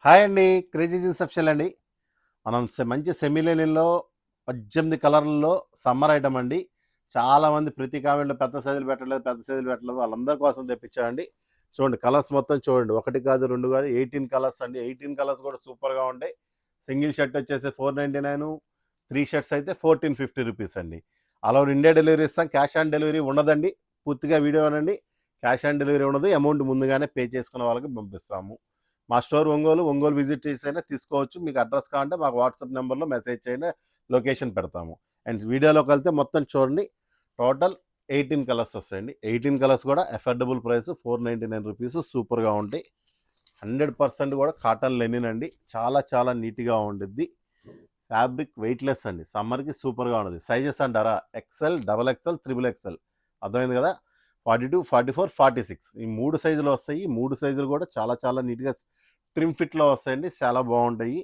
Hi అండి. Crazy jeans official అండి. మనం మంచి సెమీ లెనిన్‌లో 18 కలర్‌లలో సమ్మర్ ఐటమ్ అండి. చాలామంది ప్రతి కామెంట్‌లో పెద్ద సైజులు పెట్టట్లేదు, పెద్ద సైజులు పెట్టట్లేదు వాళ్ళందరి కోసం తెప్పించామండి. చూడండి కలర్స్ మొత్తం చూడండి. 1 కాదు, 2 కాదు 18 కలర్స్ అండి. 18 కలర్స్ కూడా సూపర్‌గా ఉంటాయి. సింగిల్ షర్ట్ వచ్చేసి 499, 3 షర్ట్స్ అయితే 1450 రూపీస్ అండి. ఆల్ ఓవర్ ఇండియా డెలివరీ ఇస్తాం. క్యాష్ ఆన్ డెలివరీ ఉండదండి. పూర్తిగా వీడియో అనండి. క్యాష్ ఆన్ డెలివరీ ఉండదు. అమౌంట్ ముందుగానే పే చేసుకున్న వాళ్ళకి పంపిస్తాము. మా స్టోర్ ఒంగోలు విజిట్ చేసైనా తీసుకోవచ్చు. మీకు అడ్రస్ కావాలంటే మాకు వాట్సాప్ నెంబర్లో మెసేజ్ చేయండి, లొకేషన్ పెడతాము. అండ్ వీడియోలోకి వెళ్తే మొత్తం చూడండి. టోటల్ 18 కలర్స్ వస్తాయండి. 18 కలర్స్ కూడా అఫోర్డబుల్ ప్రైస్ 499 రూపీస్. సూపర్గా ఉంటాయి. 100% కూడా కాటన్ లెనిన్ అండి. చాలా చాలా నీట్గా ఉండిద్ది. ఫ్యాబ్రిక్ వెయిట్లెస్ అండి. సమ్మర్కి సూపర్గా ఉండదు. సైజెస్ అంటారా XL, double XL, triple XL, అర్థమైంది కదా. 42, 44, 46 ఈ 3 సైజులు వస్తాయి. ఈ 3 సైజులు కూడా చాలా చాలా నీట్గా ట్రిమ్ ఫిట్లో వస్తాయండి. చాలా బాగుంటాయి.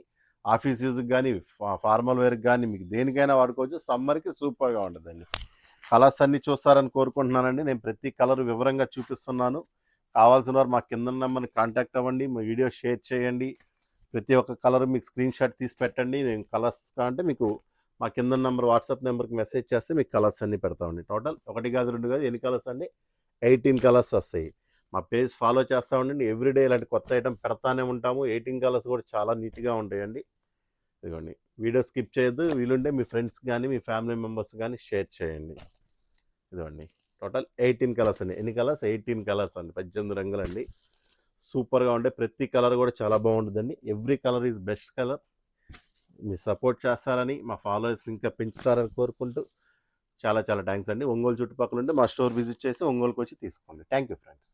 ఆఫీస్ యూజ్కి కానీ, ఫార్మల్ వేర్కి కానీ, మీకు దేనికైనా వాడుకోవచ్చు. సమ్మర్కి సూపర్గా ఉంటుందండి. కలర్స్ అన్నీ చూస్తారని కోరుకుంటున్నానండి. నేను ప్రతి కలర్ వివరంగా చూపిస్తున్నాను. కావాల్సిన వారు మా కింద నెంబర్ని కాంటాక్ట్ అవ్వండి. మా వీడియో షేర్ చేయండి. ప్రతి ఒక్క కలర్ మీకు స్క్రీన్ షాట్ తీసి పెట్టండి. నేను కలర్స్ అంటే మీకు మా కింద నెంబర్ వాట్సాప్ నెంబర్కి మెసేజ్ చేస్తే మీకు కలర్స్ అన్నీ పెడతామండి. టోటల్ 1 కాదు 2 కాదు ఎన్ని కలర్స్ అండి, 18 కలర్స్ వస్తాయి. మా పేజ్ ఫాలో చేస్తూ ఉండండి. ఎవ్రీడే ఇలాంటి కొత్త ఐటమ్ పెడతానే ఉంటాము. 18 కలర్స్ కూడా చాలా నీట్గా ఉంటాయండి. ఇదిగోండి, వీడియో స్కిప్ చేయొద్దు. వీలుంటే మీ ఫ్రెండ్స్ కానీ మీ ఫ్యామిలీ మెంబర్స్ కానీ షేర్ చేయండి. ఇదిగోండి, టోటల్ 18 కలర్స్ అండి. ఎన్ని కలర్స్? 18 కలర్స్ అండి. 18 రంగులండి. సూపర్గా ఉంటే ప్రతి కలర్ కూడా చాలా బాగుంటుందండి. Every colour is best colour. మీరు సపోర్ట్ చేస్తారని, మా ఫాలోవర్స్ ఇంకా పెంచుతారని కోరుకుంటూ చాలా చాలా థ్యాంక్స్ అండి. ఒంగోలు చుట్టుపక్కల ఉంటే మా స్టోర్ విజిట్ చేసి ఒంగోలుకి వచ్చి తీసుకోండి. Thank you friends.